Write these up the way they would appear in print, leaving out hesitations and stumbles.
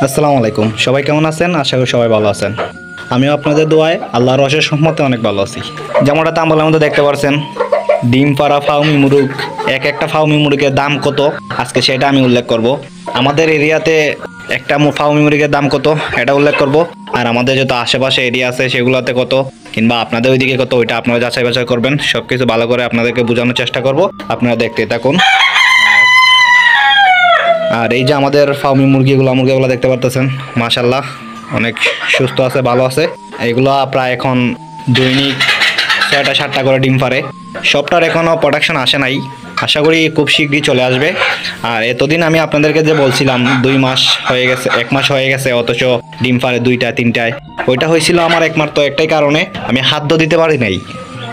আসসালামু আলাইকুম, সবাই কেমন আছেন? আশা করি সবাই ভালো আছেন। আমিও আপনাদের দোয়ায় আল্লাহর অশেষ রহমতে অনেক ভালো আছি। যেমনটা তাম্বলের মধ্যে দেখতে পাচ্ছেন, ডিম পাড়া ফাউমি মুরগ, একটা ফাউমি মুরগের দাম কত আজকে সেটা আমি উল্লেখ করব। আমাদের এরিয়াতে একটা ফাউমি মুরগের দাম কত এটা উল্লেখ করব, আর আমাদের যত আশেপাশে এরিয়া আছে সেগুলোতে কত, কিংবা আপনাদের ওইদিকে কত, ওইটা আপনারা যাচাই বাছাই করবেন। সব কিছু ভালো করে আপনাদেরকে বোঝানোর চেষ্টা করব, আপনারা দেখতে থাকুন। আর এই যে আমাদের ফার্মি মুরগিগুলো দেখতে পারতেছেন, মাশাল্লাহ অনেক সুস্থ আছে, ভালো আছে। এইগুলো প্রায় এখন দৈনিক 6টা-7টা করে ডিম পারে। সবটার এখনও প্রোডাকশন আসে নাই, আশা করি খুব শীঘ্রই চলে আসবে। আর এতদিন আমি আপনাদেরকে যে বলছিলাম 2 মাস হয়ে গেছে, 1 মাস হয়ে গেছে, অথচ ডিম পারে 2টা-3টায়। ওইটা হয়েছিল আমার একমাত্র একটাই কারণে, আমি খাদ্য দিতে পারি নাই।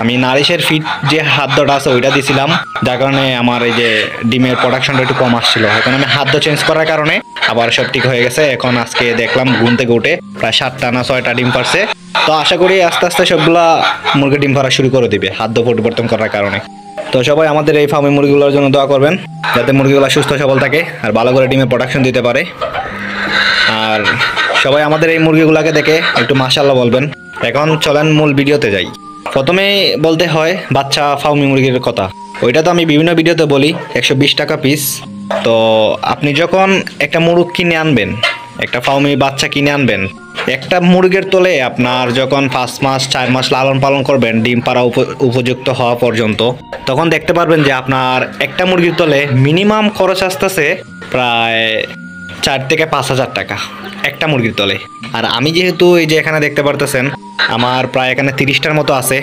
আমি নারিশের ফিড যে খাদ্যটা আছে ওইটা দিছিলাম, যার কারণে আমার এই যে ডিমের প্রোডাকশনটা একটু কম আসছিল। এখন আমি খাদ্য চেঞ্জ করার কারণে আবার সব ঠিক হয়ে গেছে। এখন আজকে দেখলাম ঘুম থেকে উঠে প্রায় 7টা না 6টা ডিম পারছে। তো আশা করি আস্তে আস্তে সবগুলা মুরগি ডিম পাড়া শুরু করে দিবে খাদ্য পরিবর্তন করার কারণে। তো সবাই আমাদের এই ফার্মি মুরগিগুলোর জন্য দোয়া করবেন, যাতে মুরগিগুলো সুস্থ সবল থাকে আর ভালো করে ডিমের প্রোডাকশন দিতে পারে। আর সবাই আমাদের এই মুরগিগুলোকে দেখে একটু মাশাআল্লাহ বলবেন। এখন চলেন মূল ভিডিওতে যাই। প্রথমেই বলতে হয় বাচ্চা ফার্মি মুরগির কথা। ওইটা তো আমি বিভিন্ন ভিডিওতে বলি, 120 টাকা পিস। তো আপনি যখন একটা মুরগ কিনে আনবেন, একটা ফার্মি বাচ্চা কিনে আনবেন, একটা মুরগের তলে আপনার যখন 5 মাস 4 মাস লালন পালন করবেন ডিম পাড়া উপযুক্ত হওয়া পর্যন্ত, তখন দেখতে পারবেন যে আপনার একটা মুরগির তলে মিনিমাম খরচ আসতেছে প্রায় 4 থেকে 5,000 টাকা একটা মুরগির তলে। আর আমি যেহেতু এই যে এখানে দেখতে পারতেছেন আমার প্রায় এখানে 30টার মতো আছে,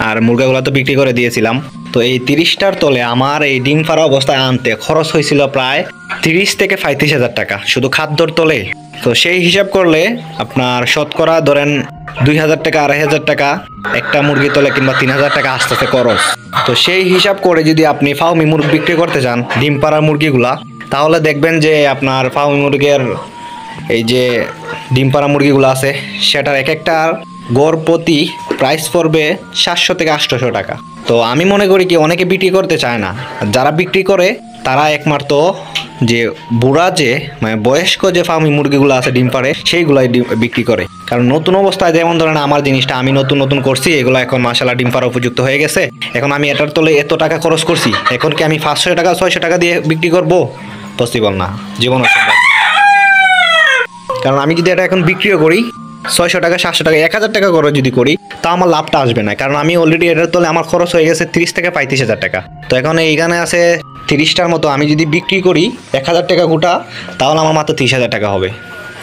আর মুরগাগুলো তো বিক্রি করে দিয়েছিলাম। তো এই 30টার তলে আমার এই ডিম পাড়া অবস্থায় আনতে খরচ হয়েছিল প্রায় 30 থেকে 35,000 টাকা শুধু খাদ্যর তলে। তো সেই হিসাব করলে আপনার শতকরা ধরেন 2,000 টাকা 2,500 টাকা একটা মুরগি তলে, কিংবা 3,000 টাকা আসতেছে খরচ। তো সেই হিসাব করে যদি আপনি ফার্মি মুরগি বিক্রি করতে চান ডিম পাড়ার মুরগিগুলা, তাহলে দেখবেন যে আপনার ফার্মি মুরগির এই যে ডিম পাড়া মুরগিগুলো আছে সেটার এক একটার গড় প্রতি প্রাইস পড়বে 700 থেকে 800 টাকা। তো আমি মনে করি কি অনেকে বিক্রি করতে চায় না, যারা বিক্রি করে তারা একমাত্র যে বুড়া যে মানে বয়স্ক যে ফার্মি মুরগিগুলো আছে ডিম পাড়ে সেইগুলাই বিক্রি করে। কারণ নতুন অবস্থায় যেমন ধরেন আমার জিনিসটা আমি নতুন করছি, এগুলো এখন মাশাআল্লাহ ডিম পাড়া উপযুক্ত হয়ে গেছে। এখন আমি এটার তলে এত টাকা খরচ করছি, এখন কি আমি 500 টাকা 600 টাকা দিয়ে বিক্রি করব? পসিবল না, জীবন অসম্ভব। কারণ আমি যদি এটা এখন বিক্রিও করি 600 টাকা 700 টাকা 1,000 টাকা করে যদি করি, তা আমার লাভটা আসবে না, কারণ আমি অলরেডি এটার তলে আমার খরচ হয়ে গেছে 30 থেকে 35,000 টাকা। তো এখন এইখানে আছে 30টার মতো, আমি যদি বিক্রি করি 1,000 টাকা গোটা, তাহলে আমার মাত্র 30,000 টাকা হবে,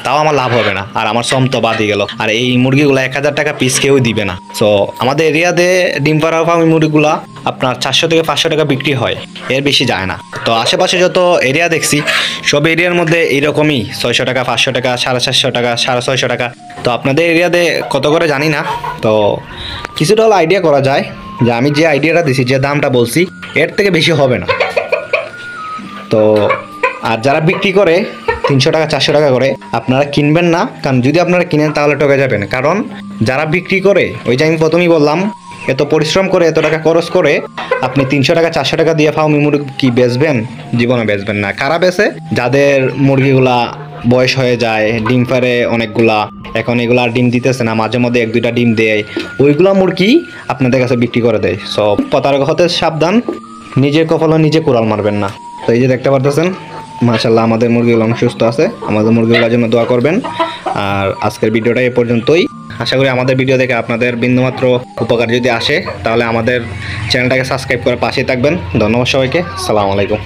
তাও আমার লাভ হবে না, আর আমার শ্রম তো বাদই গেল। আর এই মুরগিগুলো 1,000 টাকা পিস কেউ দিবে না। তো আমাদের এরিয়াতে ডিম পাড়া ফার্মি মুরগিগুলা আপনার 400 থেকে 500 টাকা বিক্রি হয়, এর বেশি যায় না। তো আশেপাশে যত এরিয়া দেখছি সব এরিয়ার মধ্যে এইরকমই 600 টাকা 500 টাকা 450 টাকা 650 টাকা। তো আপনাদের এরিয়াতে কত করে জানি না। তো কিছুটা হলো আইডিয়া করা যায় যে আমি যে আইডিয়াটা দিছি, যে দামটা বলছি, এর থেকে বেশি হবে না। তো আর যারা বিক্রি করে 300 টাকা 400 টাকা করে, আপনারা কিনবেন না, কারণ যদি আপনারা কিনেন তাহলে ঠকে যাবেন। কারণ যারা বিক্রি করে, ওই যে আমি প্রথমেই বললাম, এত পরিশ্রম করে এত টাকা খরচ করে আপনি 300 টাকা 400 টাকা দিয়ে ফার্মি মুরগি কি বেচবেন? জীবনে বেচবেন না। কারা বেচে? যাদের মুরগিগুলা বয়স হয়ে যায়, ডিম পারে অনেকগুলা, এখন এগুলা ডিম দিতেছে না, মাঝে মধ্যে 1-2টা ডিম দেয়, ওইগুলা মুরগি আপনাদের কাছে বিক্রি করে দেয়। সব প্রতারক হতে সাবধান, নিজের কপালে নিজে কোড়াল মারবেন না। তো এই যে দেখতে পারতেছেন মাশাআল্লাহ আমাদের মুরগিগুলো অনেক সুস্থ আছে, আমাদের মুরগিগুলোর জন্য দোয়া করবেন। আর আজকের ভিডিওটা এ পর্যন্তই। আশা করি আমাদের ভিডিও দেখে আপনাদের বিন্দুমাত্র উপকার যদি আসে, তাহলে আমাদের চ্যানেলটাকে সাবস্ক্রাইব করে পাশেই থাকবেন। ধন্যবাদ সবাইকে, আসসালামু আলাইকুম।